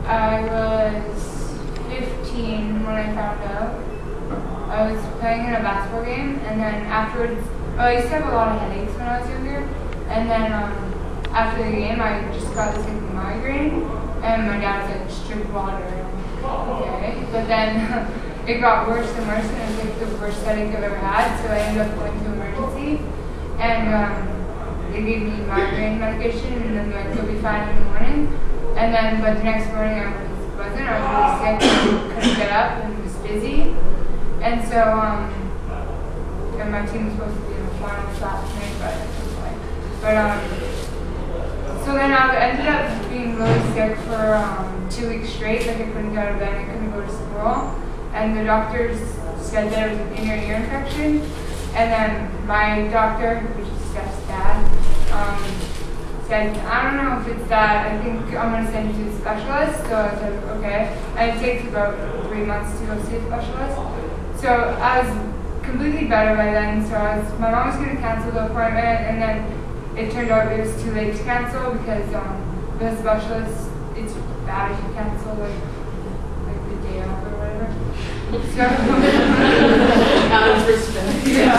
I was 15 when I found out. I was playing in a basketball game, and then afterwards, I used to have a lot of headaches when I was younger, and then after the game, I just got this like migraine, and my dad was like, just drink water. Okay, but then it got worse and worse, and it was like the worst headache I've ever had, so I ended up going to emergency, and they gave me migraine medication, and then like, you'll be fine in the morning, and then, but the next morning I wasn't, I was really sick, and couldn't get up, and was dizzy, and so, and my team was supposed to be in the final shot tonight, but it was like, so then I ended up being really sick for 2 weeks straight, like I couldn't get out of bed, I couldn't go to school, and the doctors said that it was an inner ear infection, and then my doctor, which is Steph's dad, said, I don't know if it's that, I think I'm going to send you to a specialist, so I said, okay, and it takes about 3 months to go see a specialist, so I was completely better by then, so my mom was going to cancel the appointment, and then it turned out it was too late to cancel because the specialist, it's bad if you cancel like the day off or whatever. So, out of respect. Yeah.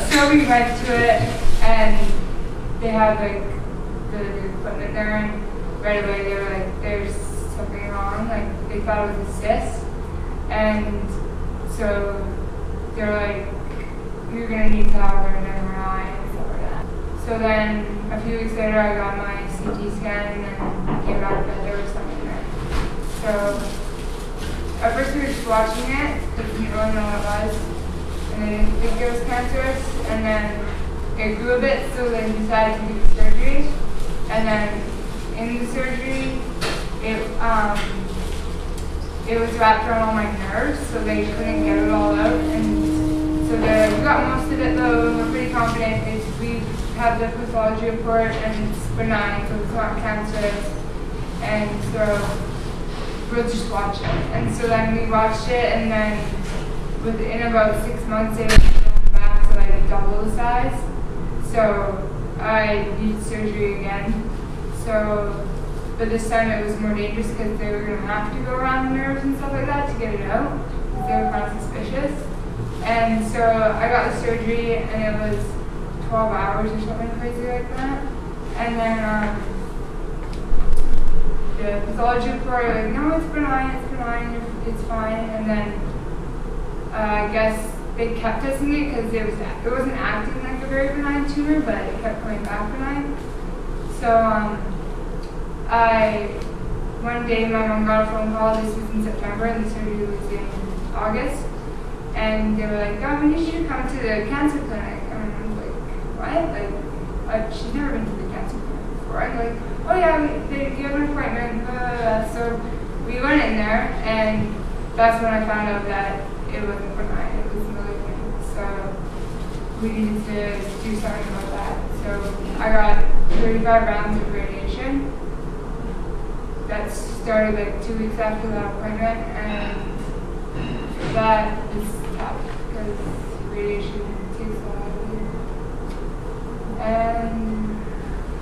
So we went to it, and they had like the equipment there, and right away they were like, there's something wrong, like they thought it was a cyst, and so they were like, you're gonna need to have an MRI and stuff like that. So then a few weeks later I got my CT scan, and then came out of bed, there was something there. So at first we were just watching it because we didn't really know what it was, and they didn't think it was cancerous, and then it grew a bit, so they decided to do the surgery, and then in the surgery it was wrapped around all my nerves, so they couldn't get it all out, and so we got most of it though, and we're pretty confident we have the pathology report, and it's benign, so it's not cancerous, and so we'll just watch it. And so then we watched it, and then within about 6 months it was back to like double the size. So I needed surgery again. So, but this time it was more dangerous because they were going to have to go around the nerves and stuff like that to get it out, because they were kind of suspicious. And so I got the surgery, and it was 12 hours or something crazy like that. And then the pathology report, like, no, it's benign, it's fine. And then I guess they kept testing it because it wasn't acting like a very benign tumor, but it kept coming back benign. So one day my mom got a phone call, this was in September, and the surgery was in August. And they were like, oh, we need you to come to the cancer clinic. And I was like, what? She's never been to the cancer clinic before. I'm like, oh yeah, you have an appointment. So we went in there, and that's when I found out that it wasn't benign, it was malignant. So we needed to do something about that. So I got 35 rounds of radiation. That started like 2 weeks after that appointment, and that is tough because radiation takes a lot of you. And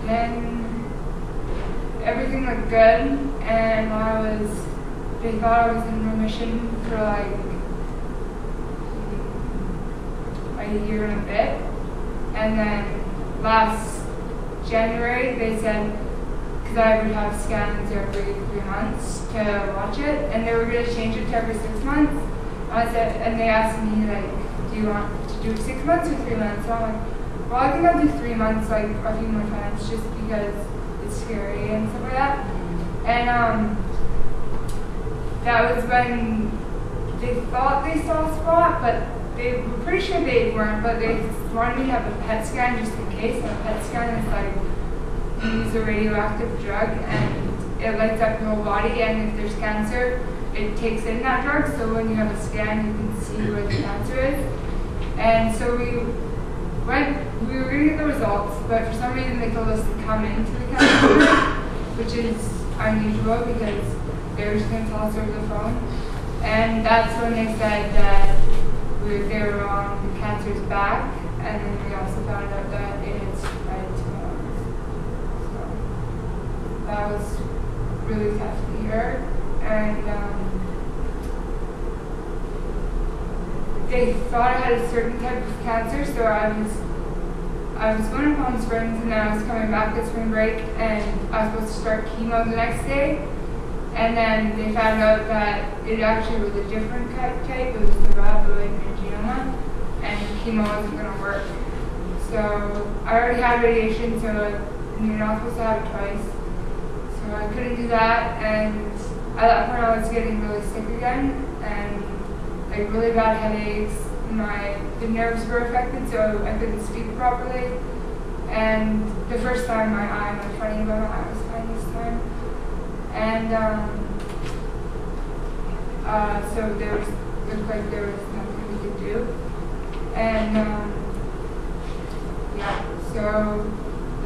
then everything looked good, and they thought I was in remission for like a year and a bit. And then last January they said, because I would have scans every 3 months to watch it, and they were going to change it to every 6 months. And they asked me, like, do you want to do 6 months or 3 months? So I'm like, well, I think I'll do 3 months, like, a few more times, just because it's scary and stuff like that. And that was when they thought they saw a spot, but they were pretty sure they weren't, but they wanted me to have a PET scan just in case. And a PET scan is like, you use a radioactive drug, and it lights up your whole body, and if there's cancer, it takes in that drug, so when you have a scan, you can see where the cancer is. And so we were going to get the results, but for some reason they told us to come into the cancer clinic, which is unusual because they were just going to tell us over the phone. And that's when they said that they were wrong, the cancer's back, and then we also found out that it had spread to lungs. So that was really tested her, and they thought I had a certain type of cancer, so I was going to Palm Springs, and then I was coming back at spring break, and I was supposed to start chemo the next day, and then they found out that it actually was a different type. It was the rhabdoid meningioma, and chemo wasn't going to work. So I already had radiation, so you're not supposed to have it twice. So I couldn't do that, and at that point I was getting really sick again, and like really bad headaches. The nerves were affected, so I couldn't speak properly. And the first time my eye went funny, but my eye was fine this time. And so looked like there was nothing we could do. And yeah, so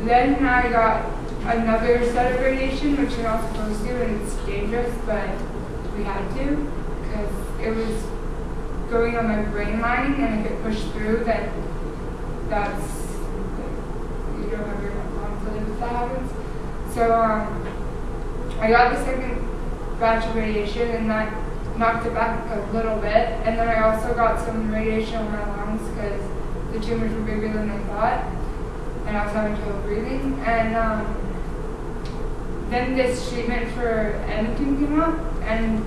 then I got another set of radiation, which you're not supposed to, and it's dangerous, but we had to, because it was going on my brain lining, and if it pushed through, then you don't have very much long to live if that happens. So I got the second batch of radiation, and that knocked it back a little bit, and then I also got some radiation on my lungs because the tumors were bigger than I thought, and I was having trouble breathing. And then this treatment for Edmonton came up, and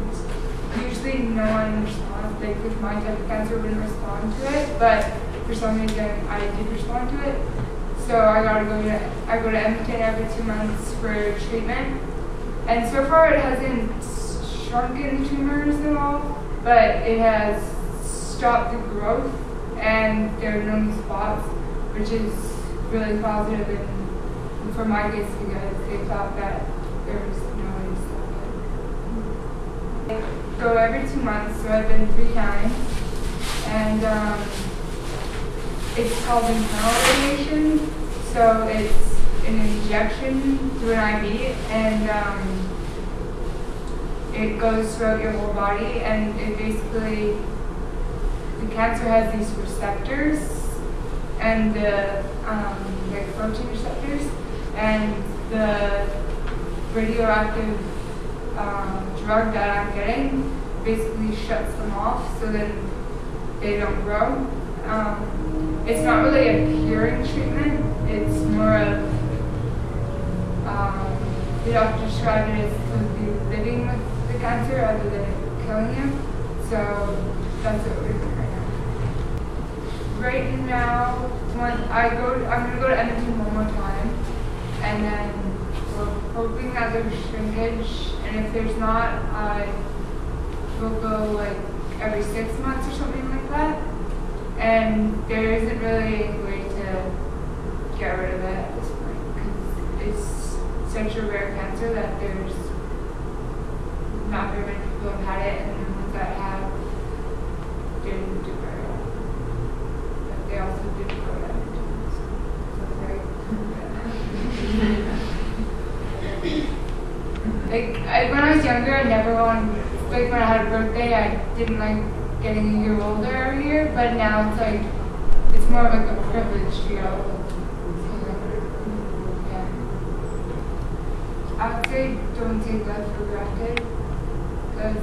usually no one responds. Like with my type of cancer, wouldn't respond to it, but for some reason I did respond to it. So I go to Edmonton every 2 months for treatment, and so far it hasn't shrunken the tumors at all, but it has stopped the growth, and there are no new spots, which is really positive and for my case, because they thought that there was no way to stop it. I go every 2 months, so I've been 3 times, and it's called internal radiation, so it's an injection through an IV, and it goes throughout your whole body, and it basically, the cancer has these receptors, and the like protein receptors, and the radioactive drug that I'm getting basically shuts them off, so then they don't grow. It's not really a curing treatment, it's more of, the doctor described it as to be living with the cancer rather than killing you. So that's what we're doing right now. I'm going to go to Edmonton one more time, and then we're hoping that there's shrinkage, and if there's not, I will go like every 6 months or something like that. And there isn't really a way to get rid of it at this point, because it's such a rare cancer that there's not very many people have had it, and the ones that have didn't do very well. But they also didn't grow that much, so that's very when I was younger, I never wanted, like when I had a birthday, I didn't like getting a year older every year, but now it's like, it's more like a privilege to go. Yeah. I would say don't take life for granted, because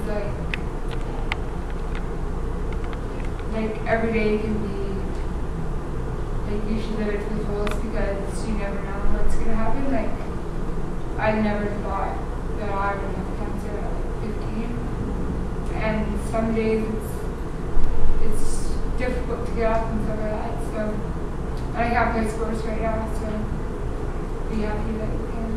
like every day can be, like you should live it to the fullest, because you never know what's going to happen. Like, I never thought that I would have cancer at like 15, and some days it's difficult to get up and stuff like that. So, and I can't play sports right now, so be happy that you can.